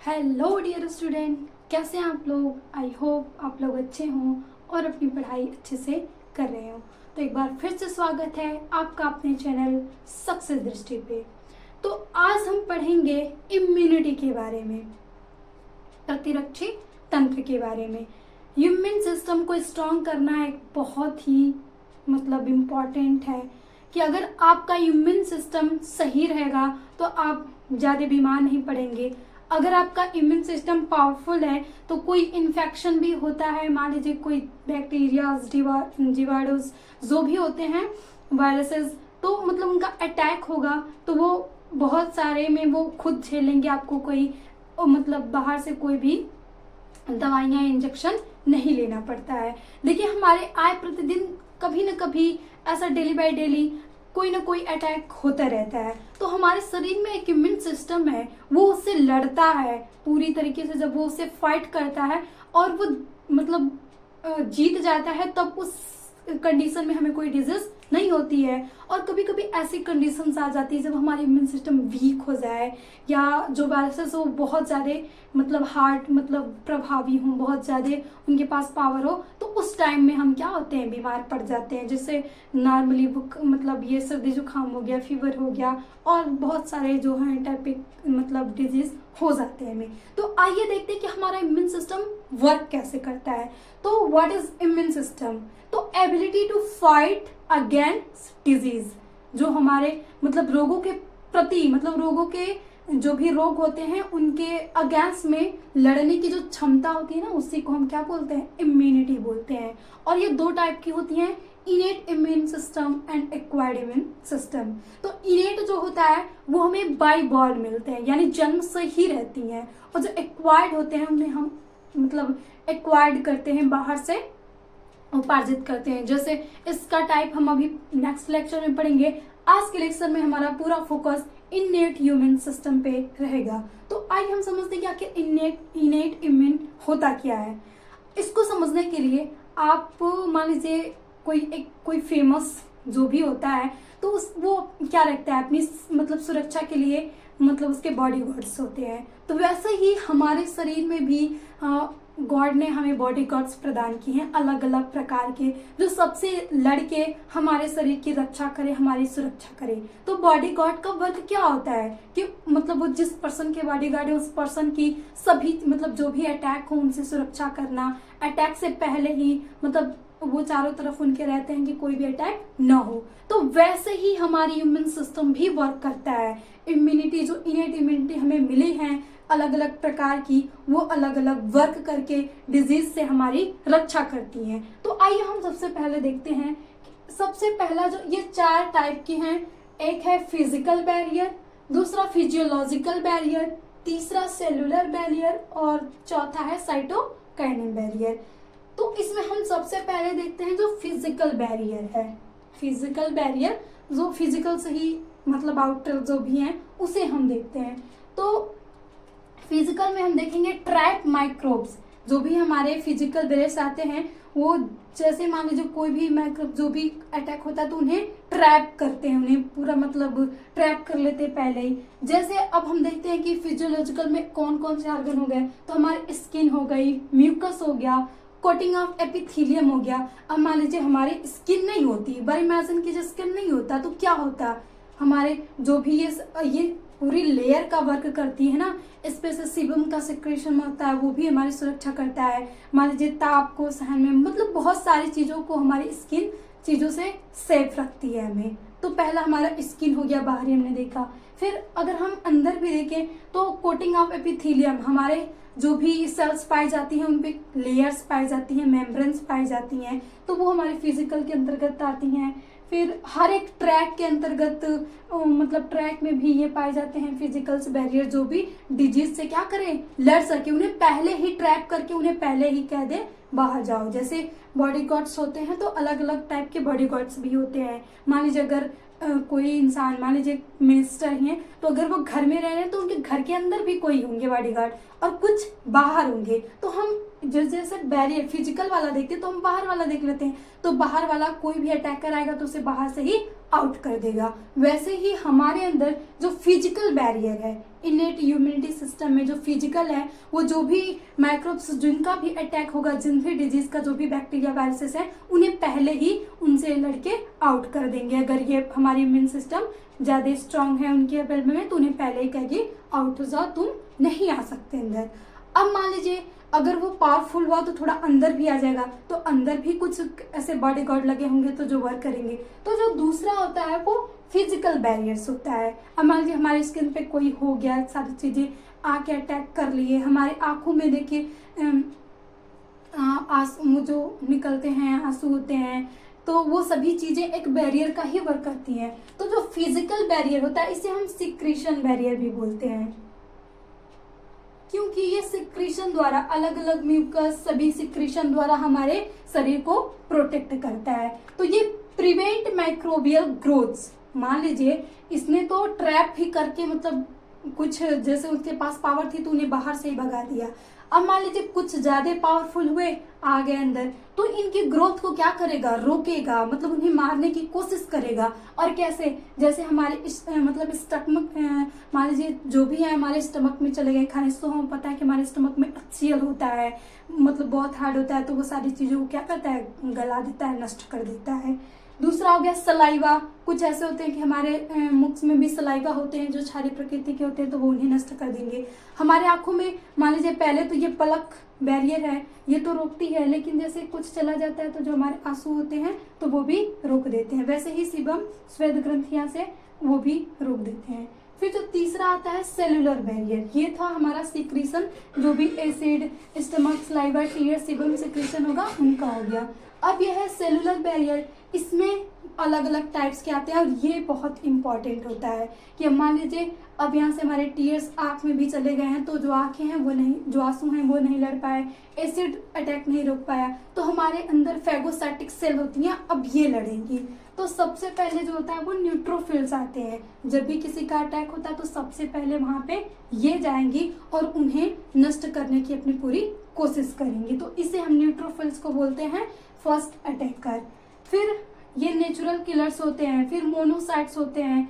Hello dear student, कैसे हैं आप लोग। आई होप आप लोग अच्छे हों और अपनी पढ़ाई अच्छे से कर रहे हो। तो एक बार फिर से स्वागत है आपका अपने चैनल सक्सेस दृष्टि पे। तो आज हम पढ़ेंगे इम्यूनिटी के बारे में, प्रतिरक्षी तंत्र के बारे में। इम्यून सिस्टम को स्ट्रॉन्ग करना एक बहुत ही इम्पॉर्टेंट है कि अगर आपका इम्यून सिस्टम सही रहेगा तो आप ज़्यादा बीमार नहीं पड़ेंगे। अगर आपका इम्यून सिस्टम पावरफुल है तो कोई इन्फेक्शन भी होता है, मान लीजिए कोई बैक्टीरिया जीवाणुस जो भी होते हैं, वायरसेस, तो उनका अटैक होगा तो वो बहुत सारे में वो खुद झेलेंगे। आपको कोई बाहर से कोई भी दवाइयाँ इंजेक्शन नहीं लेना पड़ता है। देखिए हमारे आए प्रतिदिन कभी न कभी ऐसा डेली बाय डेली कोई ना कोई अटैक होता रहता है। तो हमारे शरीर में एक इम्यून सिस्टम है, वो उससे लड़ता है पूरी तरीके से। जब वो उससे फाइट करता है और वो जीत जाता है, तब उस कंडीशन में हमें कोई डिजीज नहीं होती है। और कभी कभी ऐसी कंडीशंस आ जाती है जब हमारी इम्यून सिस्टम वीक हो जाए या जो वायरसेस हो बहुत ज़्यादा हार्ड प्रभावी हों, बहुत ज़्यादा उनके पास पावर हो, तो उस टाइम में हम क्या होते हैं, बीमार पड़ जाते हैं। जिससे नॉर्मली ये सर्दी जुकाम हो गया, फीवर हो गया और बहुत सारे जो हैं टाइपिक डिजीज हो जाते हैं हमें। तो आइए देखते हैं कि हमारा इम्यून सिस्टम वर्क कैसे करता है। तो व्हाट इज इम्यून सिस्टम? तो ability to fight against disease, जो हमारे रोगों के प्रति रोगों के जो भी रोग होते हैं उनके अगेंस्ट में लड़ने की जो क्षमता होती है ना, उसी को हम क्या बोलते हैं, इम्यूनिटी बोलते हैं। और ये दो टाइप की होती हैं, इनेट immune system and acquired immune system. तो इनेट जो होता है वो हमें बाय बर्थ मिलते हैं, यानी जन्म से ही रहती हैं। और जो एक्वायर्ड होते हैं उन्हें हम एक्वायर्ड करते हैं, बाहर से उपार्जित करते हैं। जैसे इसका टाइप हम अभी नेक्स्ट लेक्चर में पढ़ेंगे। आज के लेक्चर में हमारा पूरा फोकस इनेट इम्यून सिस्टम पे रहेगा। तो आइए हम समझते हैं कि आखिर इनेट इम्यून होता क्या है। इसको समझने के लिए आप मान लीजिए कोई फेमस जो भी होता है तो वो क्या रखता है अपनी सुरक्षा के लिए, उसके बॉडी गार्ड्स होते हैं। तो वैसे ही हमारे शरीर में भी गॉड ने हमें बॉडी गार्ड्स प्रदान किए हैं अलग अलग प्रकार के, जो सबसे लड़के हमारे शरीर की रक्षा करे, हमारी सुरक्षा करे। तो बॉडी गार्ड का वर्क क्या होता है कि वो जिस पर्सन के बॉडी गार्ड है उस पर्सन की सभी जो भी अटैक हो उनसे सुरक्षा करना, अटैक से पहले ही वो चारों तरफ उनके रहते हैं कि कोई भी अटैक ना हो। तो वैसे ही हमारी इम्यून सिस्टम भी वर्क करता है। इम्यूनिटी जो इनेट इम्यूनिटी हमें मिली है अलग अलग प्रकार की, वो अलग अलग वर्क करके डिजीज से हमारी रक्षा करती हैं। तो आइए हम सबसे पहले देखते हैं। सबसे पहला जो ये 4 टाइप की हैं, एक है फिजिकल बैरियर, दूसरा फिजियोलॉजिकल बैरियर, तीसरा सेलुलर बैरियर और चौथा है साइटोकाइनिन बैरियर। तो इसमें हम सबसे पहले देखते हैं जो फिजिकल बैरियर है। फिजिकल बैरियर जो फिजिकल से ही आउटर जो भी हैं उसे हम देखते हैं। तो फिजिकल में हम देखेंगे ट्रैप माइक्रोब्स, जो भी हमारे फिजिकल बैरियर्स आते हैं वो जैसे मान लीजिए कोई भी माइक्रोब जो भी अटैक होता है तो उन्हें ट्रैप करते हैं, उन्हें पूरा ट्रैप कर लेते हैं पहले ही। जैसे अब हम देखते हैं कि फिजियोलॉजिकल में कौन कौन से ऑर्गन हो गए, तो हमारी स्किन हो गई, म्यूकस हो गया, कोटिंग ऑफ एपिथेलियम हो गया। अब मान लीजिए हमारी स्किन नहीं होती, बार इमेजिन कीजिए स्किन नहीं होता तो क्या होता, हमारे जो भी ये पूरी लेयर का वर्क करती है ना, इस पे से सीबम का सिक्रेशन होता है, वो भी हमारी सुरक्षा करता है। मान लीजिए ताप को सहन में बहुत सारी चीजों को हमारी स्किन चीजों से सेफ रखती है हमें। तो पहला हमारा स्किन हो गया, बाहरी हमने देखा। फिर अगर हम अंदर भी देखें तो कोटिंग ऑफ एपिथेलियम, हमारे जो भी सेल्स पाई जाती हैं उन पे लेयर्स पाई जाती हैं, मेम्ब्रेन्स पाई जाती हैं, तो वो हमारे फिजिकल के अंतर्गत आती हैं। फिर हर एक ट्रैक के अंतर्गत ट्रैक में भी ये पाए जाते हैं फिजिकल्स बैरियर, जो भी डिजीज से क्या करें, लड़ सके, उन्हें पहले ही ट्रैप करके उन्हें पहले ही कह दे बाहर जाओ। जैसे बॉडी गार्ड्स होते हैं तो अलग अलग टाइप के बॉडी गार्ड्स भी होते हैं। मान लीजिए अगर कोई इंसान, मान लीजिए मिनिस्टर ही हैं, तो अगर वो घर में रह रहे हैं तो उनके घर के अंदर भी कोई होंगे बॉडीगार्ड और कुछ बाहर होंगे। तो हम जैसे बैरियर फिजिकल वाला देखते हैं तो हम बाहर वाला देख लेते हैं। तो बाहर वाला कोई भी अटैकर आएगा तो उसे बाहर से ही आउट कर देगा। वैसे ही हमारे अंदर जो फिजिकल बैरियर है, इनेट इम्यूनिटी सिस्टम में जो फिजिकल है, वो जो भी माइक्रोब्स जिनका भी अटैक होगा, जिन भी डिजीज का जो भी बैक्टीरिया वायरसेस है, उन्हें पहले ही उनसे लड़के आउट कर देंगे। अगर ये हमारी इम्यून सिस्टम ज्यादा स्ट्रांग है उनके लेवल में, तो उन्हें पहले ही कहेगी आउट हो जाओ, तुम नहीं आ सकते अंदर। अब मान लीजिए अगर वो पावरफुल हुआ तो थोड़ा अंदर भी आ जाएगा, तो अंदर भी कुछ ऐसे बॉडी गार्ड लगे होंगे तो जो वर्क करेंगे। तो जो दूसरा होता है वो फिजिकल बैरियर्स होता है। अब मान लीजिए हमारे स्किन पे कोई हो गया, सारी चीजें आके अटैक कर लिए, हमारे आंखों में देखिए आंसू जो निकलते हैं, आंसू होते हैं, तो वो सभी चीजें एक बैरियर का ही वर्क करती हैं। तो जो फिजिकल बैरियर होता है इसे हम सिक्रीशन बैरियर भी बोलते हैं, क्योंकि ये सिक्रीशन द्वारा अलग अलग म्यूकस सभी सिक्रीशन द्वारा हमारे शरीर को प्रोटेक्ट करता है। तो ये प्रिवेंट माइक्रोबियल ग्रोथ्स, मान लीजिए इसने तो ट्रैप ही करके, मतलब कुछ जैसे उसके पास पावर थी तो उन्हें बाहर से ही भगा दिया। अब मान लीजिए कुछ ज्यादा पावरफुल हुए, आ गए अंदर, तो इनकी ग्रोथ को क्या करेगा, रोकेगा, मतलब उन्हें मारने की कोशिश करेगा। और कैसे, जैसे हमारे मतलब स्टमक, मान लीजिए जो भी है हमारे स्टमक में चले गए खाने, तो हमें पता है कि हमारे स्टमक में HCl होता है, मतलब बहुत हार्ड होता है, तो वो सारी चीजों को क्या करता है, गला देता है, नष्ट कर देता है। दूसरा हो गया सलाइवा। कुछ ऐसे होते हैं कि हमारे मुख में भी सलाइवा होते हैं जो क्षारीय प्रकृति के होते हैं, तो वो उन्हें नष्ट कर देंगे। हमारे आंखों में मान लीजिए पहले तो ये पलक बैरियर है, ये तो रोकती है, लेकिन जैसे कुछ चला जाता है तो जो हमारे आंसू होते हैं तो वो भी रोक देते हैं। वैसे ही सीबम स्वेद ग्रंथियां से वो भी रोक देते हैं। फिर जो तीसरा आता है सेलुलर बैरियर, ये था हमारा सिक्रीशन, जो भी acid, stomach, saliva, tear, sebum secretion होगा उनका हो गया। अब यह है सेलुलर बैरियर, इसमें अलग अलग टाइप्स के आते हैं और ये बहुत इंपॉर्टेंट होता है कि मान लीजिए अब यहाँ से हमारे टीयर्स आँख में भी चले गए हैं, तो जो आँखें हैं वो नहीं, जो आंसू हैं वो नहीं लड़ पाए, एसिड अटैक नहीं रोक पाया, तो हमारे अंदर फैगोसाइटिक सेल होती हैं, अब ये लड़ेंगी। तो सबसे पहले जो होता है वो न्यूट्रोफिल्स आते हैं। जब भी किसी का अटैक होता है तो सबसे पहले वहां पे ये जाएंगी और उन्हें नष्ट करने की अपनी पूरी कोशिश करेंगी। तो इसे हम न्यूट्रोफिल्स को बोलते हैं फर्स्ट अटैकर। फिर ये नेचुरल किलर्स होते हैं, फिर मोनोसाइट्स होते हैं,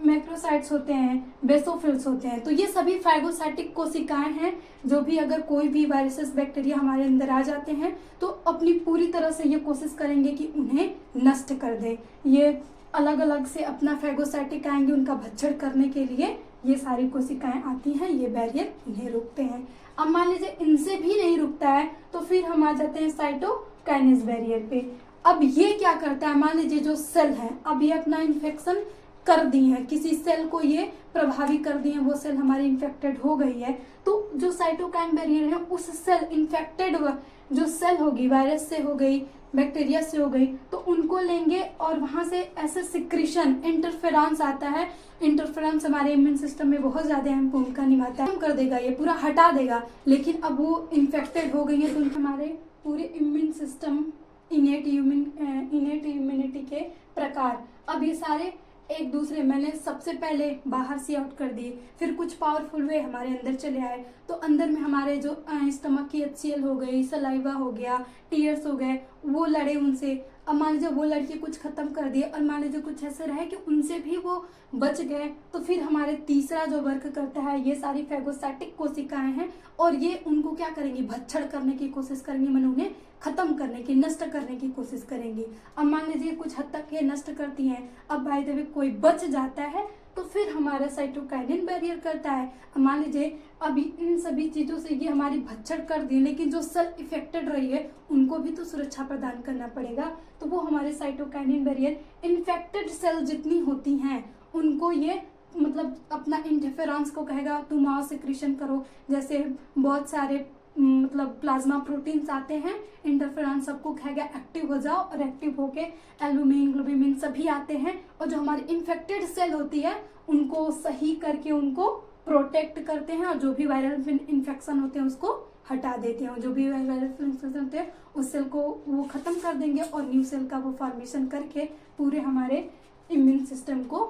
मैक्रोसाइट्स होते हैं, बेसोफिल्स होते हैं। तो ये सभी फाइगोसाइटिक कोशिकाएं हैं, जो भी अगर कोई भी वायरसेस बैक्टीरिया हमारे अंदर आ जाते हैं तो अपनी पूरी तरह से ये कोशिश करेंगे कि उन्हें नष्ट कर दें। ये अलग अलग से अपना फैगोसाइटिक आएंगे, उनका भक्षण करने के लिए ये सारी कोशिकाएं आती हैं, ये बैरियर इन्हें रोकते हैं। अब मान लीजिए इनसे भी नहीं रुकता है तो फिर हम आ जाते हैं साइटोकाइनेस बैरियर पे। अब ये क्या करता है, मान लीजिए जो सेल है अब ये अपना इन्फेक्शन कर दी है, किसी सेल को ये प्रभावी कर दी है, वो सेल हमारी इन्फेक्टेड हो गई है, तो जो साइटोकाइन बैरियर है उस सेल इन्फेक्टेड जो सेल होगी, वायरस से हो गई, बैक्टीरिया से हो गई, तो उनको लेंगे और वहां से ऐसे सिक्रीशन, इंटरफेरेंस आता है। इंटरफेरेंस हमारे इम्यून सिस्टम में बहुत ज्यादा अहम भूमिका निभाता है, कम कर देगा, ये पूरा हटा देगा। लेकिन अब वो इन्फेक्टेड हो गई है तो हमारे पूरे इम्यून सिस्टम, इनेट इम्यूनिटी के प्रकार, अब ये सारे एक दूसरे, मैंने सबसे पहले बाहर से आउट कर दिए, फिर कुछ पावरफुल हुए हमारे अंदर चले आए, तो अंदर में हमारे जो स्टमक की HCl हो गई, सलाइवा हो गया, टीयर्स हो गए, वो लड़े उनसे। अब मान लीजिए वो लड़के कुछ खत्म कर दिए और मान लीजिए कुछ ऐसे रहे कि उनसे भी वो बच गए, तो फिर हमारे तीसरा जो वर्क करता है ये सारी फैगोसाइटिक कोशिकाएं हैं और ये उनको क्या करेंगी, भक्षण करने की कोशिश करेंगी, मैंने उन्हें खत्म करने की, नष्ट करने की कोशिश करेंगी। अब मान लीजिए कुछ हद तक ये नष्ट करती हैं, अब बाय द वे कोई बच जाता है तो फिर हमारा साइटोकाइनिन बैरियर करता है। अब मान लीजिए अभी इन सभी चीजों से ये हमारी भक्षण कर दी, लेकिन जो सेल इफेक्टेड रही है उनको भी तो सुरक्षा प्रदान करना पड़ेगा, तो वो हमारे साइटोकाइनिन बैरियर इन्फेक्टेड सेल जितनी होती हैं उनको ये मतलब अपना इंटरफेरेंस को कहेगा तुम आओ सिक्रीशन करो। जैसे बहुत सारे मतलब प्लाज्मा प्रोटीन्स आते हैं, इंटरफेरेंस सबको कहेगा एक्टिव हो जाओ, और एक्टिव होके एल्बुमिन, ग्लोबिमिन सभी आते हैं और जो हमारी इन्फेक्टेड सेल होती है उनको सही करके उनको प्रोटेक्ट करते हैं और जो भी वायरल इन्फेक्शन होते हैं उसको हटा देते हैं। जो भी वायरल इन्फेक्शन होते हैं उस सेल को वो खत्म कर देंगे और न्यू सेल का वो फॉर्मेशन करके पूरे हमारे इम्यून सिस्टम को,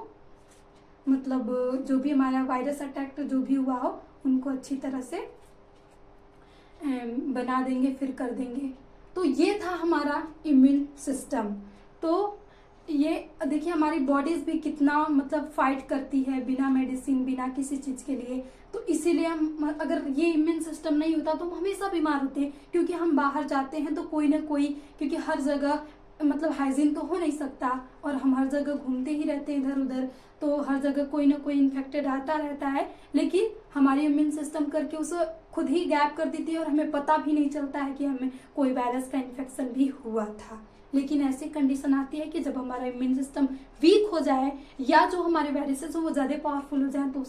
मतलब जो भी हमारा वायरस अटैक जो भी हुआ हो उनको अच्छी तरह से बना देंगे, फिर कर देंगे। तो ये था हमारा इम्यून सिस्टम। तो ये देखिए हमारी बॉडीज भी कितना मतलब फाइट करती है बिना मेडिसिन, बिना किसी चीज के लिए। तो इसीलिए हम, अगर ये इम्यून सिस्टम नहीं होता तो हम हमेशा बीमार होते हैं, क्योंकि हम बाहर जाते हैं तो कोई ना कोई, क्योंकि हर जगह मतलब हाइजीन तो हो नहीं सकता, और हम हर जगह घूमते ही रहते हैं इधर उधर, तो हर जगह कोई ना कोई इन्फेक्टेड आता रहता है। लेकिन हमारी इम्यून सिस्टम करके उसे खुद ही गैप कर देती है, और हमें पता भी नहीं चलता है कि हमें कोई वायरस का इन्फेक्शन भी हुआ था। लेकिन ऐसी कंडीशन आती है कि जब हमारा इम्यून सिस्टम वीक हो जाए, या जो हमारे वायरसेस हो वो ज़्यादा पावरफुल हो जाए, तो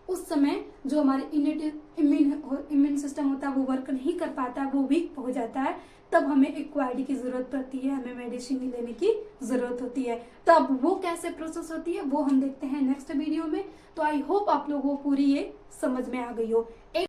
उस समय जो हमारे इम्यून सिस्टम होता है वो वर्क नहीं कर पाता है, वो वीक हो जाता है। तब हमें एक्वायर्ड की ज़रूरत पड़ती है, हमें मेडिसिन लेने की ज़रूरत होती है। तब वो कैसे प्रोसेस होती है वो हम देखते हैं नेक्स्ट वीडियो में। तो आई होप आप लोगों को पूरी ये समझ में आ गई हो।